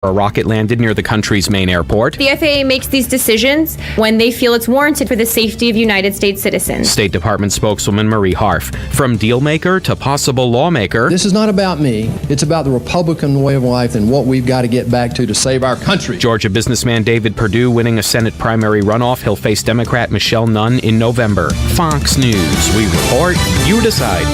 A rocket landed near the country's main airport. The FAA makes these decisions when they feel it's warranted for the safety of United States citizens. State Department spokeswoman Marie Harf. From dealmaker to possible lawmaker. This is not about me. It's about the Republican way of life and what we've got to get back to save our country. Georgia businessman David Perdue winning a Senate primary runoff. He'll face Democrat Michelle Nunn in November. Fox News. We report, you decide.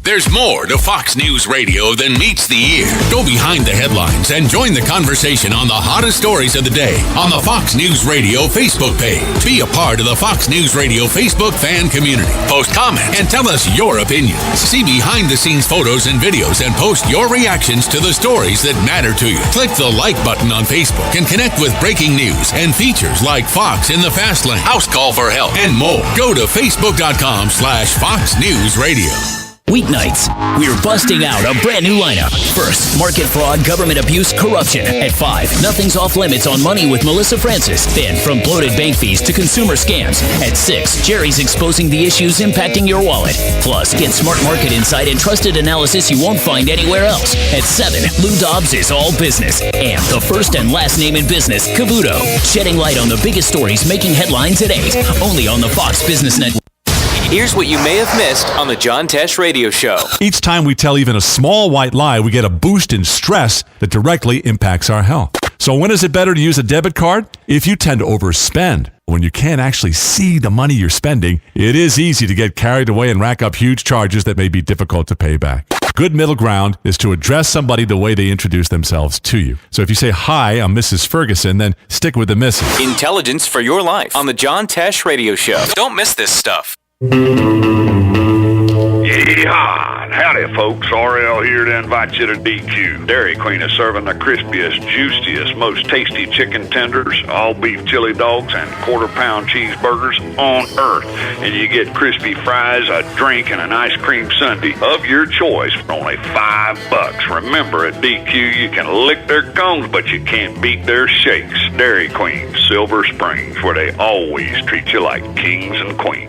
There's more to Fox News Radio than meets the ear. Go behind the headlines and join the conversation on the hottest stories of the day on the Fox News Radio Facebook page. Be a part of the Fox News Radio Facebook fan community. Post comments and tell us your opinions. See behind-the-scenes photos and videos and post your reactions to the stories that matter to you. Click the like button on Facebook and connect with breaking news and features like Fox in the Fast Lane, House Call for Help, and more. Go to facebook.com/Fox News Radio. Weeknights, we're busting out a brand new lineup. First, market fraud, government abuse, corruption. At 5, nothing's off limits on money with Melissa Francis. Then, from bloated bank fees to consumer scams. At 6, Jerry's exposing the issues impacting your wallet. Plus, get smart market insight and trusted analysis you won't find anywhere else. At 7, Lou Dobbs is all business. And the first and last name in business, Cavuto. Shedding light on the biggest stories making headlines at 8. Only on the Fox Business Network. Here's what you may have missed on the John Tesh Radio Show. Each time we tell even a small white lie, we get a boost in stress that directly impacts our health. So when is it better to use a debit card? If you tend to overspend. When you can't actually see the money you're spending, it is easy to get carried away and rack up huge charges that may be difficult to pay back. Good middle ground is to address somebody the way they introduce themselves to you. So if you say, "Hi, I'm Mrs. Ferguson," then stick with the Mrs. Intelligence for your life on the John Tesh Radio Show. Don't miss this stuff. Yeehaw! Howdy, folks. RL here to invite you to DQ. Dairy Queen is serving the crispiest, juiciest, most tasty chicken tenders, all beef chili dogs, and quarter-pound cheeseburgers on earth. And you get crispy fries, a drink, and an ice cream sundae of your choice for only $5. Remember, at DQ, you can lick their cones, but you can't beat their shakes. Dairy Queen, Silver Springs, where they always treat you like kings and queens.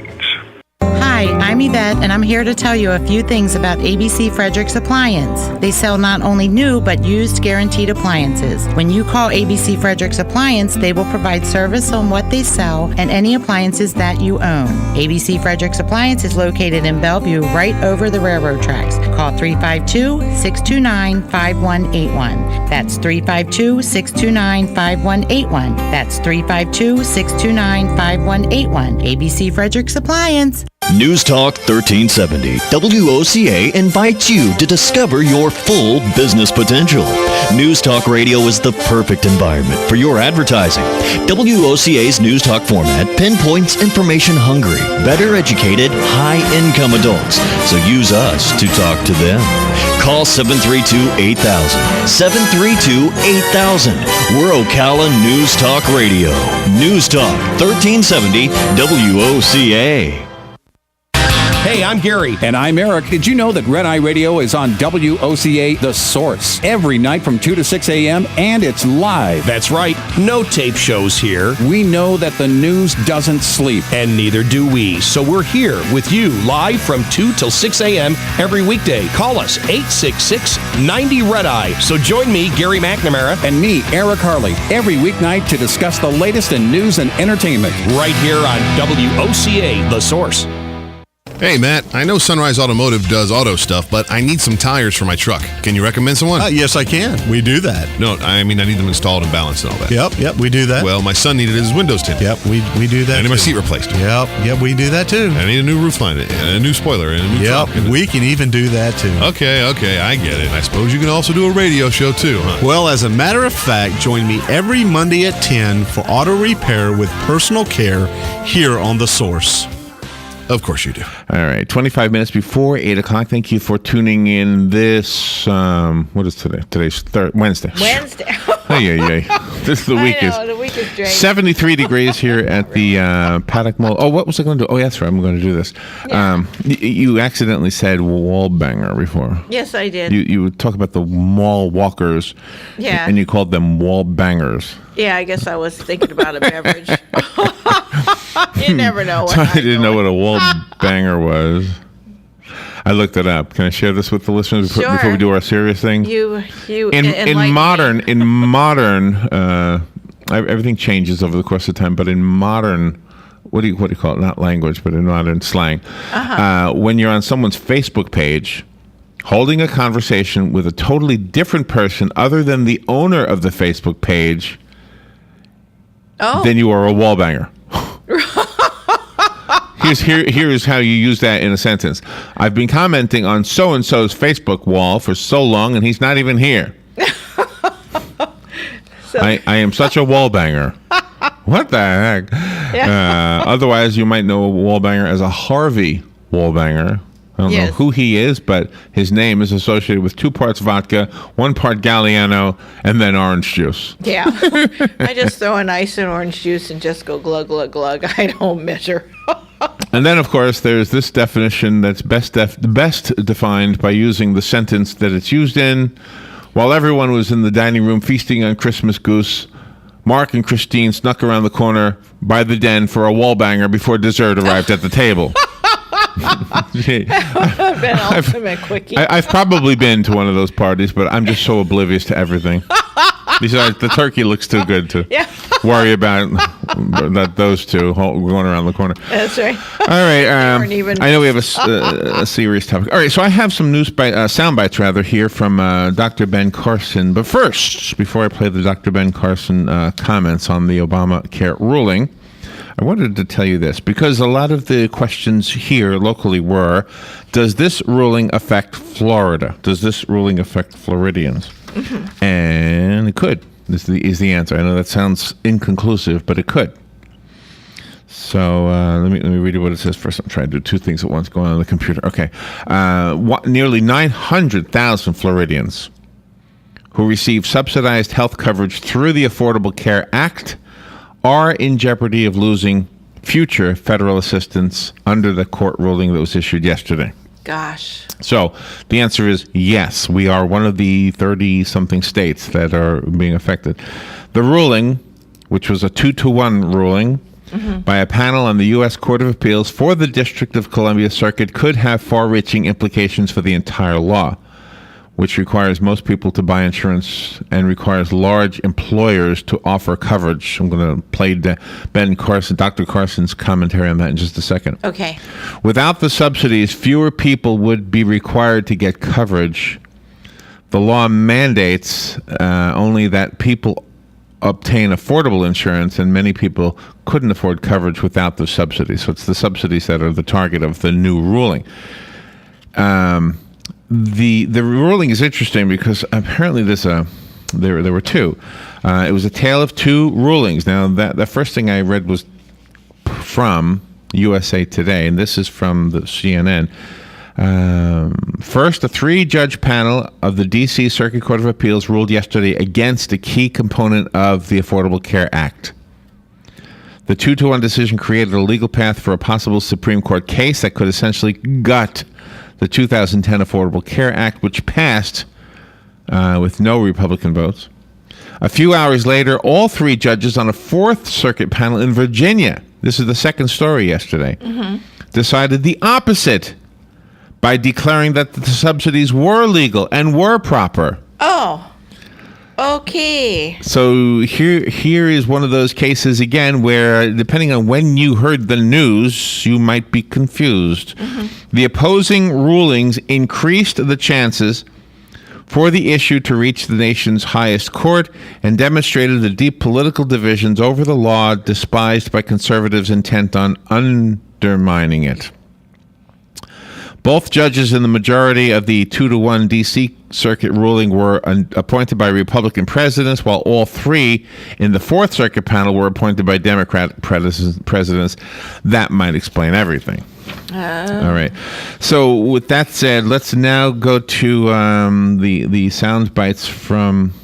Hi, I'm Yvette, and I'm here to tell you a few things about ABC Frederick's Appliance. They sell not only new, but used guaranteed appliances. When you call ABC Frederick's Appliance, they will provide service on what they sell and any appliances that you own. ABC Frederick's Appliance is located in Bellevue, right over the railroad tracks. Call 352-629-5181. That's 352-629-5181. That's 352-629-5181. ABC Frederick's Appliance. News Talk 1370, WOCA invites you to discover your full business potential. News Talk Radio is the perfect environment for your advertising. WOCA's News Talk format pinpoints information-hungry, better educated, high-income adults. So use us to talk to them. Call 732-8000. 732-8000. We're Ocala News Talk Radio. News Talk 1370, WOCA. Hey, I'm Gary. And I'm Eric. Did you know that Red Eye Radio is on WOCA The Source every night from 2 to 6 a.m. and it's live? That's right. No tape shows here. We know that the news doesn't sleep. And neither do we. So we're here with you live from 2 till 6 a.m. every weekday. Call us 866-90-RED-EYE. So join me, Gary McNamara. And me, Eric Harley, every weeknight to discuss the latest in news and entertainment. Right here on WOCA The Source. Hey, Matt, I know Sunrise Automotive does auto stuff, but I need some tires for my truck. Can you recommend someone? Yes, I can. We do that. No, I mean, I need them installed and balanced and all that. Yep, we do that. Well, my son needed his windows tinted. Yep, we do that. I need my seat replaced. Yep, we do that too. I need a new roof line, and a new spoiler, and a new truck. We can even do that too. Okay, I get it. I suppose you can also do a radio show too, huh? Well, as a matter of fact, join me every Monday at 10 for auto repair with personal care here on The Source. Of course you do. All right, 25 minutes before 8 o'clock. Thank you for tuning in this, what is today? Today's Wednesday. Hey. This is the week. The week is dragging. 73 degrees here at the Paddock Mall. Oh, what was I going to do? Oh, yeah, that's right. I'm going to do this. Yeah. You accidentally said wall banger before. Yes, I did. You would talk about the mall walkers. Yeah. And you called them wall bangers. Yeah, I guess I was thinking about a beverage. You never know what I didn't know what a wall banger was. I looked it up. Can I share this with the listeners Sure. before we do our serious thing? In modern, everything changes over the course of time. But in modern, what do you call it? Not language, but in modern slang, when you're on someone's Facebook page, holding a conversation with a totally different person other than the owner of the Facebook page, then you are a wall banger. Here's how you use that in a sentence. I've been commenting on so-and-so's Facebook wall for so long, and he's not even here. I am such a wall banger. What the heck? Yeah. Otherwise, you might know a wall banger as a Harvey wall banger. I don't know who he is, but his name is associated with 2 parts vodka, 1 part Galliano, and then orange juice. Yeah. I just throw an ice and orange juice and just go glug, glug, glug. I don't measure. And then, of course, there's this definition that's best defined by using the sentence that it's used in. While everyone was in the dining room feasting on Christmas goose, Mark and Christine snuck around the corner by the den for a wall banger before dessert arrived at the table. I've probably been to one of those parties, but I'm just so oblivious to everything. Besides, the turkey looks too good to worry about those two going around the corner. That's right. All right. I know we have a serious topic. All right. So I have some sound bites here from Dr. Ben Carson. But first, before I play the Dr. Ben Carson comments on the Obamacare ruling, I wanted to tell you this, because a lot of the questions here locally were, does this ruling affect Florida? Does this ruling affect Floridians? Mm-hmm. And it could, is the answer. I know that sounds inconclusive, but it could. So let me read you what it says first. I'm trying to do 2 things at once going on the computer. Okay. Nearly 900,000 Floridians who receive subsidized health coverage through the Affordable Care Act are in jeopardy of losing future federal assistance under the court ruling that was issued yesterday. Gosh. So the answer is yes. We are one of the 30-something states that are being affected. The ruling, which was a 2-to-1 ruling by a panel on the U.S. Court of Appeals for the District of Columbia Circuit, could have far-reaching implications for the entire law, which requires most people to buy insurance and requires large employers to offer coverage. I'm going to play Dr. Carson's commentary on that in just a second. Okay. Without the subsidies, fewer people would be required to get coverage. The law mandates only that people obtain affordable insurance, and many people couldn't afford coverage without the subsidies. So it's the subsidies that are the target of the new ruling. The ruling is interesting because apparently there were 2. It was a tale of 2 rulings. Now, the first thing I read was from USA Today, and this is from the CNN. First, a 3-judge panel of the D.C. Circuit Court of Appeals ruled yesterday against a key component of the Affordable Care Act. The 2-to-1 decision created a legal path for a possible Supreme Court case that could essentially gut the 2010 Affordable Care Act, which passed with no Republican votes. A few hours later, all 3 judges on a 4th Circuit panel in Virginia, this is the second story yesterday, decided the opposite by declaring that the subsidies were legal and were proper. Oh, okay. So here is one of those cases again where, depending on when you heard the news, you might be confused. The opposing rulings increased the chances for the issue to reach the nation's highest court and demonstrated the deep political divisions over the law despised by conservatives intent on undermining it. Both judges in the majority of the 2-to-1 D.C. Circuit ruling were appointed by Republican presidents, while all 3 in the 4th Circuit panel were appointed by Democratic presidents. That might explain everything. All right. So with that said, let's now go to the sound bites from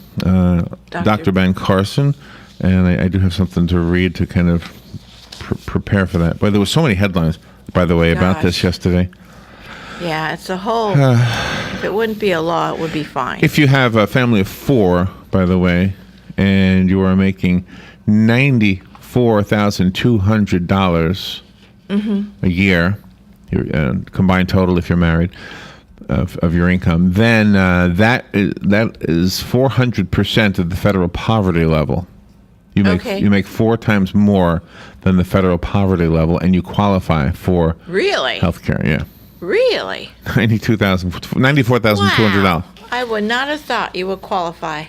Dr. Ben Carson. And I do have something to read to kind of prepare for that. But there were so many headlines, by the way, about this yesterday. Yeah, it's a whole... if it wouldn't be a law, it would be fine. If you have a family of 4, by the way, and you are making $94,200 a year, your combined total if you're married of your income, then that is 400% of the federal poverty level. You make 4 times more than the federal poverty level, and you qualify for health care. Yeah. Really? $94,200. Wow. I would not have thought you would qualify.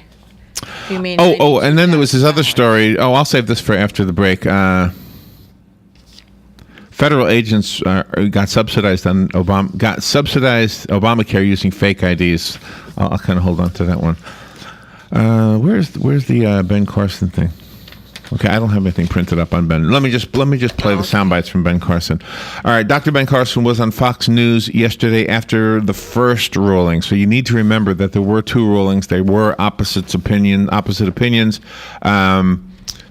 You mean? And then there was this other story. I'll save this for after the break. Federal agents got subsidized Obamacare using fake IDs. I'll kind of hold on to that one. Where's the Ben Carson thing? Okay, I don't have anything printed up on Ben. Let me just play the sound bites from Ben Carson. All right, Dr. Ben Carson was on Fox News yesterday after the first ruling. So you need to remember that there were 2 rulings. They were opposite opinions.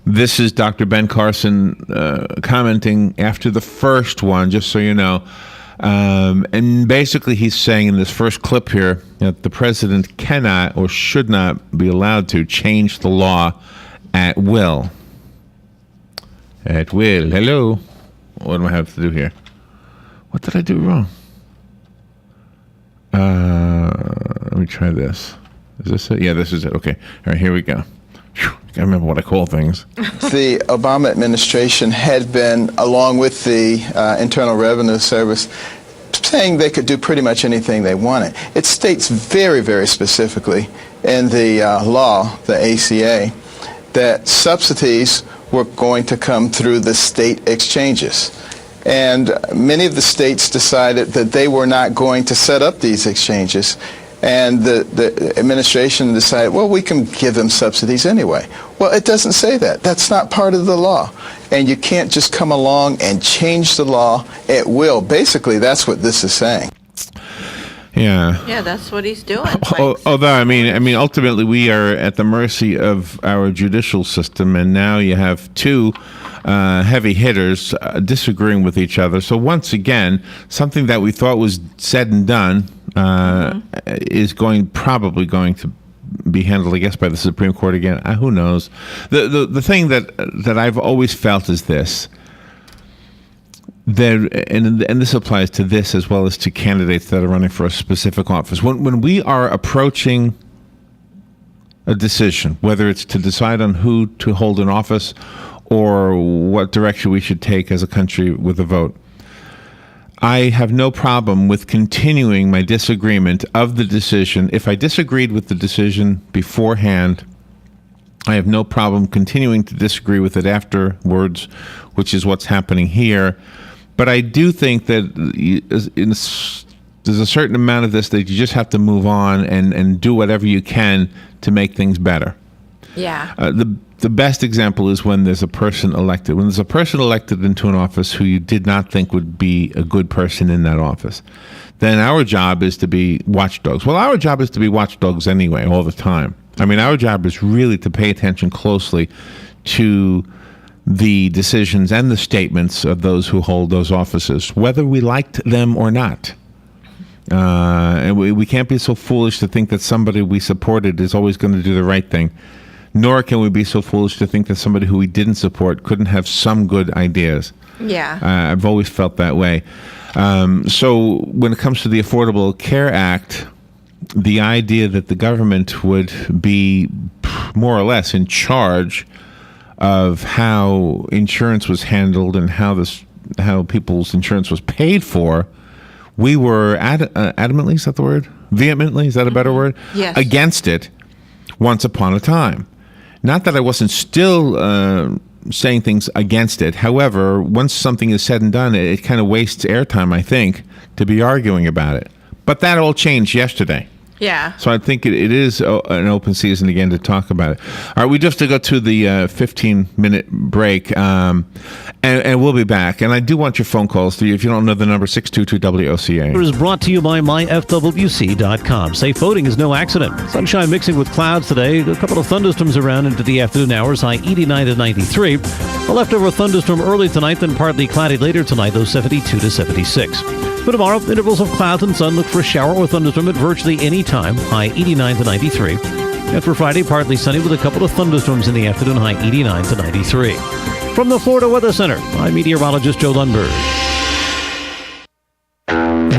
This is Dr. Ben Carson commenting after the first one, just so you know. And basically he's saying in this first clip here that the president cannot or should not be allowed to change the law at will. At will. Hello. What do I have to do here? What did I do wrong? Let me try this. Is this it? Yeah, this is it. Okay. All right, here we go. I remember what I call things. The Obama administration had been, along with the Internal Revenue Service, saying they could do pretty much anything they wanted. It states very, very specifically in the law, the ACA, that subsidies were going to come through the state exchanges. And many of the states decided that they were not going to set up these exchanges. And the administration decided, well, we can give them subsidies anyway. Well, it doesn't say that. That's not part of the law. And you can't just come along and change the law at will. Basically, that's what this is saying. Yeah. Yeah, that's what he's doing. Although, I mean, ultimately, we are at the mercy of our judicial system, and now you have 2 heavy hitters disagreeing with each other. So once again, something that we thought was said and done is probably going to be handled, I guess, by the Supreme Court again. Who knows? The thing that I've always felt is this. And this applies to this as well as to candidates that are running for a specific office. When we are approaching a decision, whether it's to decide on who to hold in office or what direction we should take as a country with a vote, I have no problem with continuing my disagreement of the decision. If I disagreed with the decision beforehand, I have no problem continuing to disagree with it afterwards, which is what's happening here. But I do think that there's a certain amount of this that you just have to move on and do whatever you can to make things better. Yeah. The best example is when there's a person elected. When there's a person elected into an office who you did not think would be a good person in that office, then our job is to be watchdogs. Well, our job is to be watchdogs anyway, all the time. I mean, our job is really to pay attention closely to the decisions and the statements of those who hold those offices, whether we liked them or not. And we can't be so foolish to think that somebody we supported is always going to do the right thing. Nor can we be so foolish to think that somebody who we didn't support couldn't have some good ideas. Yeah. I've always felt that way. So when it comes to the Affordable Care Act, the idea that the government would be more or less in charge of how insurance was handled and how people's insurance was paid for, we were adamantly, is that the word? Vehemently, is that a better word? Yes. Against it once upon a time. Not that I wasn't still saying things against it. However, once something is said and done, it kind of wastes airtime, I think, to be arguing about it. But that all changed yesterday. Yeah. So I think it is an open season again to talk about it. All right, we just have to go to the 15-minute break, and we'll be back. And I do want your phone calls. If you don't know the number, 622-WOCA. It is brought to you by myfwc.com. Safe boating is no accident. Sunshine mixing with clouds today. A couple of thunderstorms around into the afternoon hours, high 89 to 93. A leftover thunderstorm early tonight, then partly cloudy later tonight, low 72 to 76. For tomorrow, intervals of clouds and sun. Look for a shower or thunderstorm at virtually any time, high 89 to 93. And for Friday, partly sunny with a couple of thunderstorms in the afternoon, high 89 to 93. From the Florida Weather Center, I'm meteorologist Joe Lundberg.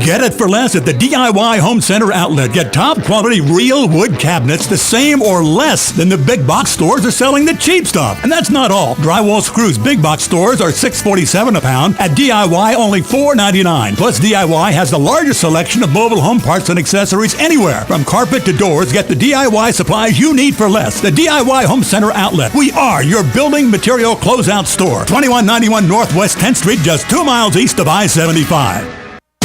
Get it for less at the DIY Home Center outlet. Get top quality real wood cabinets the same or less than the big box stores are selling the cheap stuff. And that's not all. Drywall screws big box stores are $6.47 a pound. At DIY, only $4.99. Plus, DIY has the largest selection of mobile home parts and accessories anywhere. From carpet to doors, get the DIY supplies you need for less. The DIY Home Center outlet. We are your building material closeout store. 2191 Northwest 10th Street, just 2 miles east of I-75.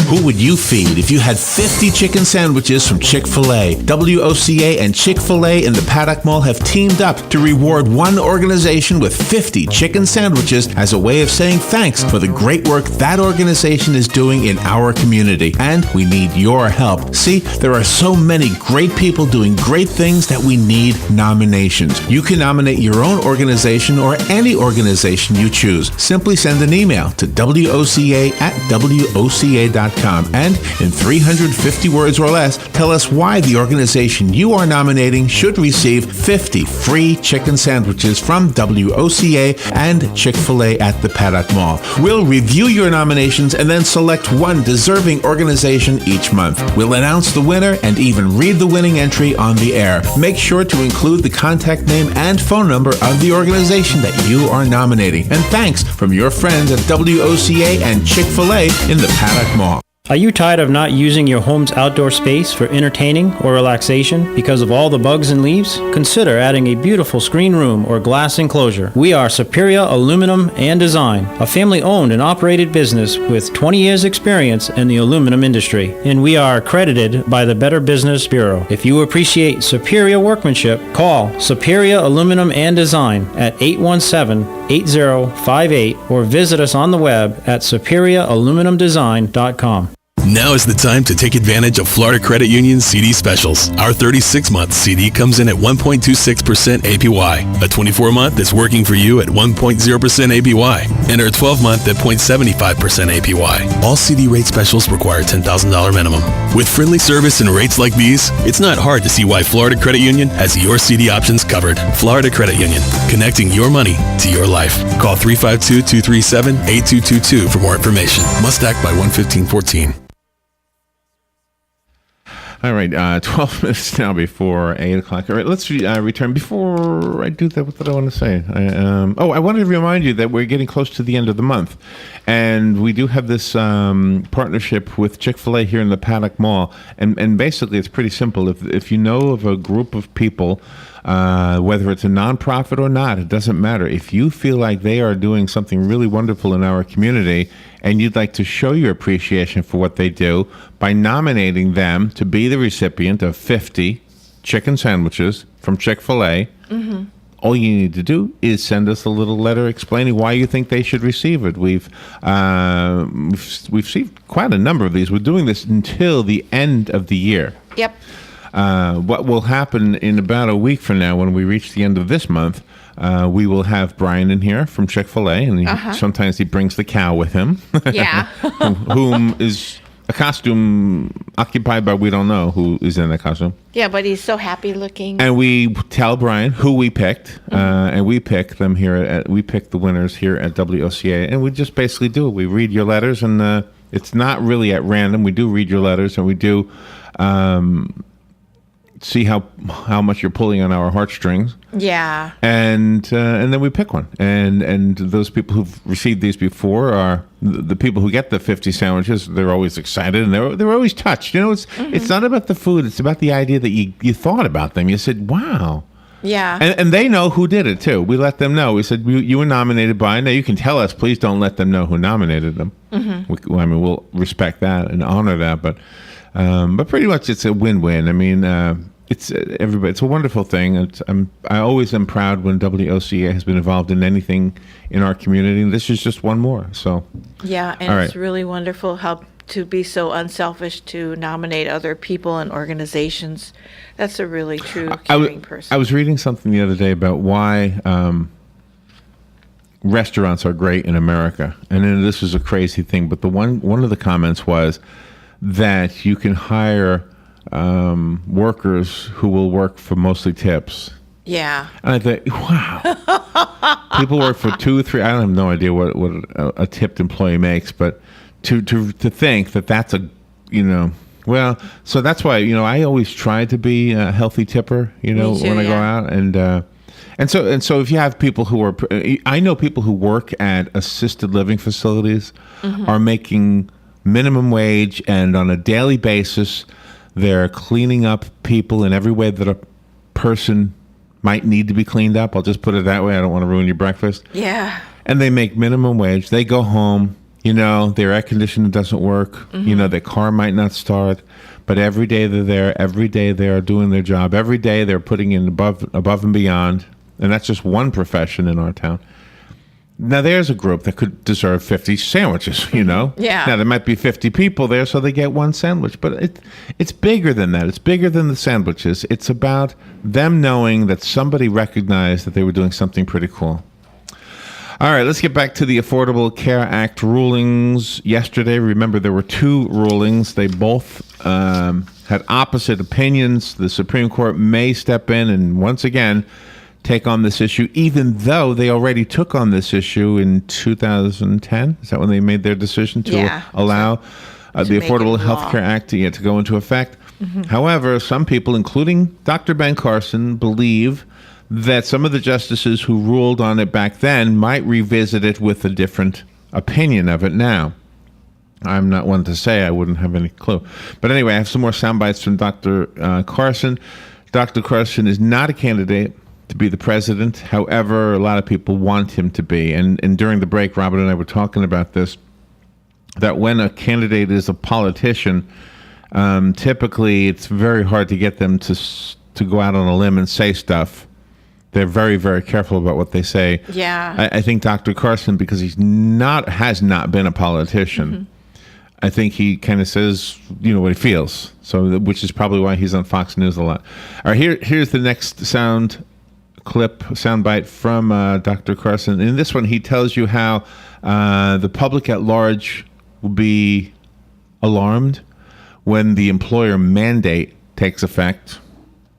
Who would you feed if you had 50 chicken sandwiches from Chick-fil-A? WOCA and Chick-fil-A in the Paddock Mall have teamed up to reward one organization with 50 chicken sandwiches as a way of saying thanks for the great work that organization is doing in our community. And we need your help. See, there are so many great people doing great things that we need nominations. You can nominate your own organization or any organization you choose. Simply send an email to WOCA@WOCA.com. And in 350 words or less, tell us why the organization you are nominating should receive 50 free chicken sandwiches from WOCA and Chick-fil-A at the Paddock Mall. We'll review your nominations and then select one deserving organization each month. We'll announce the winner and even read the winning entry on the air. Make sure to include the contact name and phone number of the organization that you are nominating. And thanks from your friends at WOCA and Chick-fil-A in the Paddock Mall. Are you tired of not using your home's outdoor space for entertaining or relaxation because of all the bugs and leaves? Consider adding a beautiful screen room or glass enclosure. We are Superior Aluminum and Design, a family-owned and operated business with 20 years experience in the aluminum industry, and we are accredited by the Better Business Bureau. If you appreciate superior workmanship, call Superior Aluminum and Design at 817-8058 or visit us on the web at superiораluminumdesign.com. Now is the time to take advantage of Florida Credit Union's CD specials. Our 36-month CD comes in at 1.26% APY. A 24-month is working for you at 1.0% APY. And our 12-month at 0.75% APY. All CD rate specials require $10,000 minimum. With friendly service and rates like these, it's not hard to see why Florida Credit Union has your CD options covered. Florida Credit Union, connecting your money to your life. Call 352-237-8222 for more information. Must act by 1/15/14. All right, 12 minutes now before 8 o'clock. All right, let's return. Before I do that, what did I want to say? I wanted to remind you that we're getting close to the end of the month. And we do have this partnership with Chick-fil-A here in the Paddock Mall. And basically, it's pretty simple. If you know of a group of people, whether it's a nonprofit or not, it doesn't matter. If you feel like they are doing something really wonderful in our community and you'd like to show your appreciation for what they do by nominating them to be the recipient of 50 chicken sandwiches from Chick-fil-A, all you need to do is send us a little letter explaining why you think they should receive it. We've received quite a number of these. We're doing this until the end of the year. Yep. What will happen in about a week from now, when we reach the end of this month, we will have Brian in here from Chick-fil-A, and sometimes he brings the cow with him. Yeah. whom is a costume occupied by we don't know who is in the costume. Yeah, but he's so happy looking. And we tell Brian who we picked, and we pick them here. We pick the winners here at WOCA, and we just basically do it. We read your letters, and it's not really at random. We do read your letters, and we do see how much you're pulling on our heartstrings. Yeah. And then we pick one. And those people who've received these before are the people who get the 50 sandwiches. They're always excited, and they're always touched. You know, it's not about the food. It's about the idea that you thought about them. You said, wow. Yeah. And they know who did it, too. We let them know. We said, you were nominated by. Now, you can tell us. Please don't let them know who nominated them. We'll respect that and honor that. But pretty much it's a win-win. I mean, it's everybody. It's a wonderful thing. I always am proud when WOCA has been involved in anything in our community. And this is just one more. So yeah, and it's really wonderful how to be so unselfish to nominate other people and organizations. That's a really true caring person. I was reading something the other day about why restaurants are great in America, and then this was a crazy thing. But one of the comments was that you can hire workers who will work for mostly tips. Yeah. And I thought, wow. People work for 2 or 3. I have no idea what a tipped employee makes, but to think that that's Well, so that's why, I always try to be a healthy tipper, when I go out. And so if you have people who are, I know people who work at assisted living facilities are making minimum wage, and on a daily basis, they're cleaning up people in every way that a person might need to be cleaned up. I'll just put it that way. I don't want to ruin your breakfast. Yeah. And they make minimum wage. They go home. Their air conditioner doesn't work. Their car might not start. But every day they're there. Every day they are doing their job. Every day they're putting in above and beyond. And that's just one profession in our town. Now, there's a group that could deserve 50 sandwiches, Yeah. Now, there might be 50 people there, so they get one sandwich. But it's bigger than that. It's bigger than the sandwiches. It's about them knowing that somebody recognized that they were doing something pretty cool. All right, let's get back to the Affordable Care Act rulings yesterday. Remember, there were two rulings. They both had opposite opinions. The Supreme Court may step in and once again take on this issue, even though they already took on this issue in 2010. Is that when they made their decision to allow the Affordable Health Care Act to go into effect? However, some people, including Dr. Ben Carson, believe that some of the justices who ruled on it back then might revisit it with a different opinion of it now. I'm not one to say. I wouldn't have any clue. But anyway, I have some more sound bites from Dr. Carson. Dr. Carson is not a candidate to be the president. However, a lot of people want him to be. And during the break, Robert and I were talking about this, that when a candidate is a politician, typically it's very hard to get them to go out on a limb and say stuff. They're very, very careful about what they say. Yeah. I think Dr. Carson, because has not been a politician, I think he kind of says, what he feels. So, which is probably why he's on Fox News a lot. All right, here's the next sound bite from Dr. Carson. In this one, he tells you how the public at large will be alarmed when the employer mandate takes effect.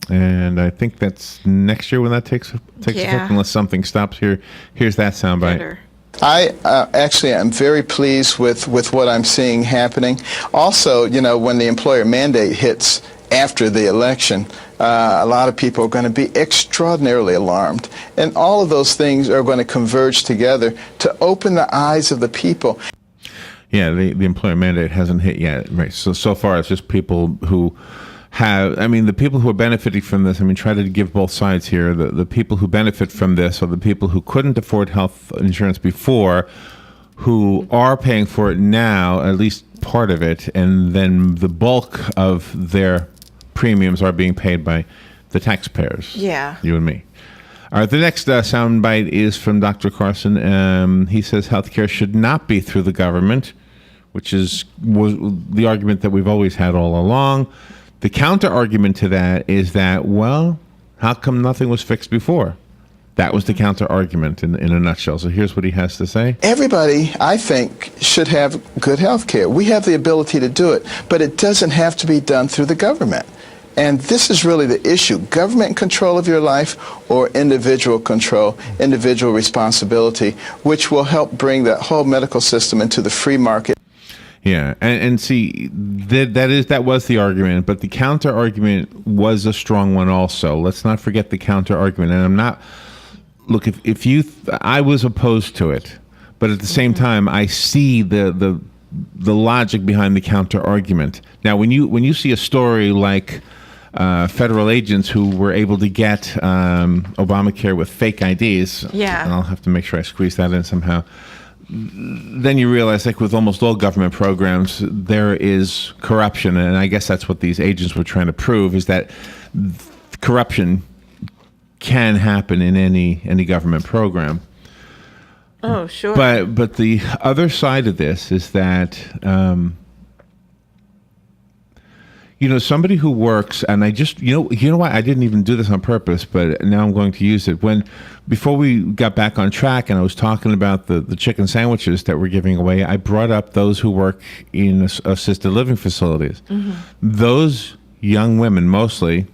And I think that's next year when that takes effect, unless something stops here. Here's that soundbite. I actually am very pleased with what I'm seeing happening. Also, when the employer mandate hits after the election, a lot of people are going to be extraordinarily alarmed. And all of those things are going to converge together to open the eyes of the people. Yeah, the employer mandate hasn't hit yet. Right. So far, it's just people who the people who are benefiting from this, try to give both sides here. The people who benefit from this are the people who couldn't afford health insurance before, who are paying for it now, at least part of it, and then the bulk of their premiums are being paid by the taxpayers. Yeah. You and me. All right, the next soundbite is from Dr. Carson. He says healthcare should not be through the government, which was the argument that we've always had all along. The counter argument to that is that, well, how come nothing was fixed before? That was the counter argument in a nutshell. So here's what he has to say. Everybody, I think, should have good health care. We have the ability to do it, but it doesn't have to be done through the government. And this is really the issue: government control of your life or individual control, individual responsibility, which will help bring the whole medical system into the free market. Yeah, and see, that was the argument, but the counter argument was a strong one also. Let's not forget the counter argument. And I'm not, look, I was opposed to it, but at the same time, I see the logic behind the counter argument. Now, when you see a story like federal agents who were able to get Obamacare with fake IDs, and I'll have to make sure I squeeze that in somehow. Then you realize, like with almost all government programs, there is corruption, and I guess that's what these agents were trying to prove, is that corruption can happen in any government program. Oh, sure. But the other side of this is that somebody who works, and I just you know what, I didn't even do this on purpose, but now I'm going to use it. Before we got back on track and I was talking about the chicken sandwiches that we're giving away, I brought up those who work in assisted living facilities. Mm-hmm. Those young women mostly,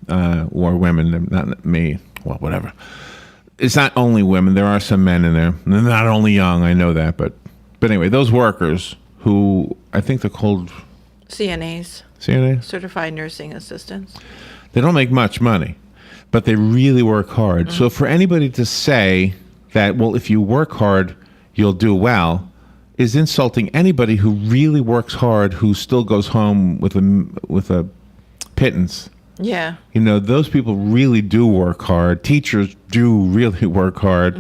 or women, not me, well, whatever. It's not only women. There are some men in there. They're not only young, I know that. But anyway, those workers who, I think they're called CNAs. CNAs? Certified nursing assistants. They don't make much money, but they really work hard. So for anybody to say that, well, if you work hard, you'll do well, is insulting anybody who really works hard, who still goes home with a pittance. Yeah. You know, those people really do work hard. Teachers do really work hard.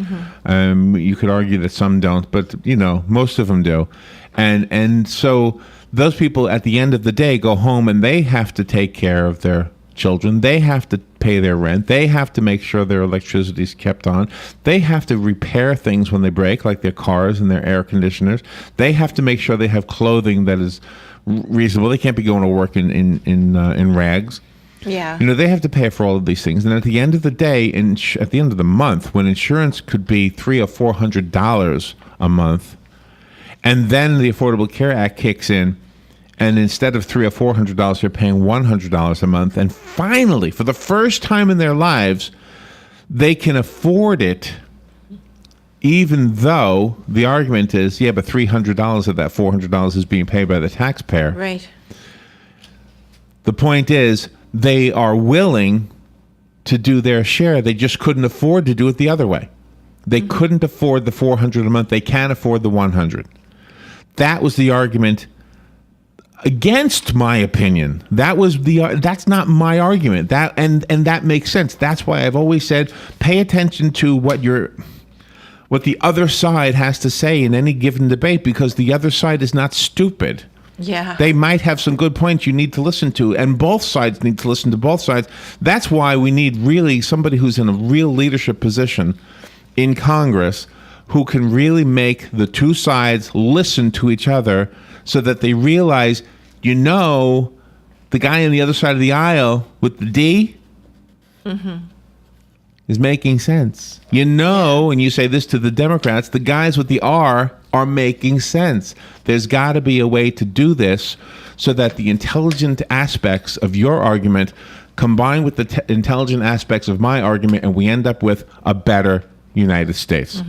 You could argue that some don't, but, you know, most of them do. And so those people at the end of the day go home and they have to take care of their children. They have to pay their rent. They have to make sure their electricity is kept on. They have to repair things when they break, like their cars and their air conditioners. They have to make sure they have clothing that is reasonable. They can't be going to work in rags. Yeah. You know, they have to pay for all of these things. And at the end of the day, at the end of the month, when insurance could be $300 or $400 a month, and then the Affordable Care Act kicks in, and instead of $300 or $400, you're paying $100 a month. And finally, for the first time in their lives, they can afford it, even though the argument is, yeah, but $300 of that $400 is being paid by the taxpayer. Right. The point is, they are willing to do their share. They just couldn't afford to do it the other way. They couldn't afford the $400 a month. They can't afford the $100. That was the argument against my opinion. That's not my argument. And that makes sense. That's why I've always said, pay attention to what the other side has to say in any given debate, because the other side is not stupid. Yeah. They might have some good points you need to listen to, and both sides need to listen to both sides. That's why we need really somebody who's in a real leadership position in Congress who can really make the two sides listen to each other so that they realize, you know, the guy on the other side of the aisle with the D is making sense. You know, and you say this to the Democrats, the guys with the R are making sense. There's got to be a way to do this so that the intelligent aspects of your argument combine with the intelligent aspects of my argument, and we end up with a better United States.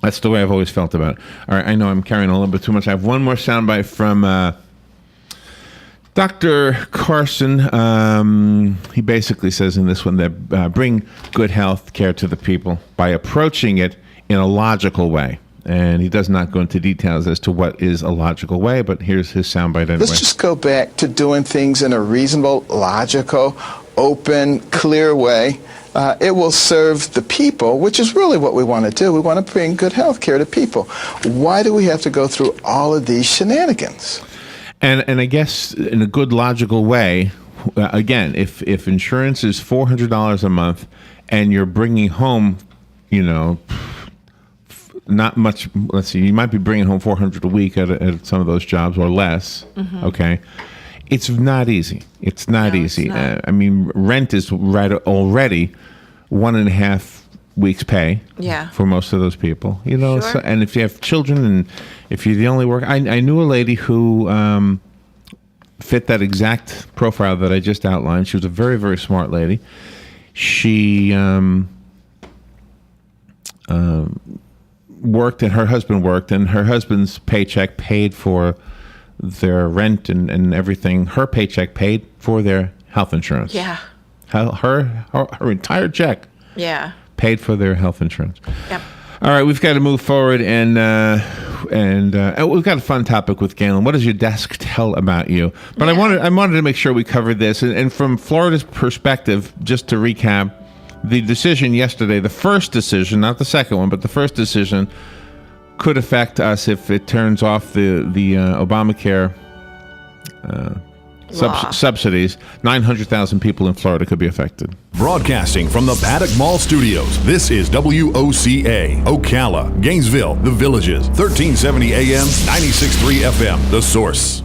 That's the way I've always felt about it. All right, I know I'm carrying a little bit too much. I have one more soundbite from Dr. Carson. He basically says in this one that bring good health care to the people by approaching it in a logical way. And he does not go into details as to what is a logical way, but here's his soundbite anyway. Let's just go back to doing things in a reasonable, logical, open, clear way. It will serve the people, which is really what we want to do. We want to bring good health care to people. Why do we have to go through all of these shenanigans? And I guess in a good logical way, again, if insurance is $400 a month and you're bringing home, you know, not much, let's see, you might be bringing home $400 a week at some of those jobs or less, okay? It's not easy. It's not easy. It's not. I mean, rent is already 1.5 weeks' pay for most of those people. You know, Sure. so, and if you have children and if you're the only worker, I knew a lady who fit that exact profile that I just outlined. She was a very, very smart lady. She worked, and her husband worked, and her husband's paycheck paid for their rent and everything. Her paycheck paid for their health insurance. Yeah. Her entire check paid for their health insurance. Yep. All right, we've got to move forward, and we've got a fun topic with Galen. What does your desk tell about you? But I wanted to make sure we covered this, and from Florida's perspective, just to recap, the decision yesterday, the first decision, not the second one, but the first decision, could affect us if it turns off the Obamacare subsidies. 900,000 people in Florida could be affected. Broadcasting from the Paddock Mall Studios, this is WOCA, Ocala, Gainesville, The Villages, 1370 AM, 96.3 FM, The Source.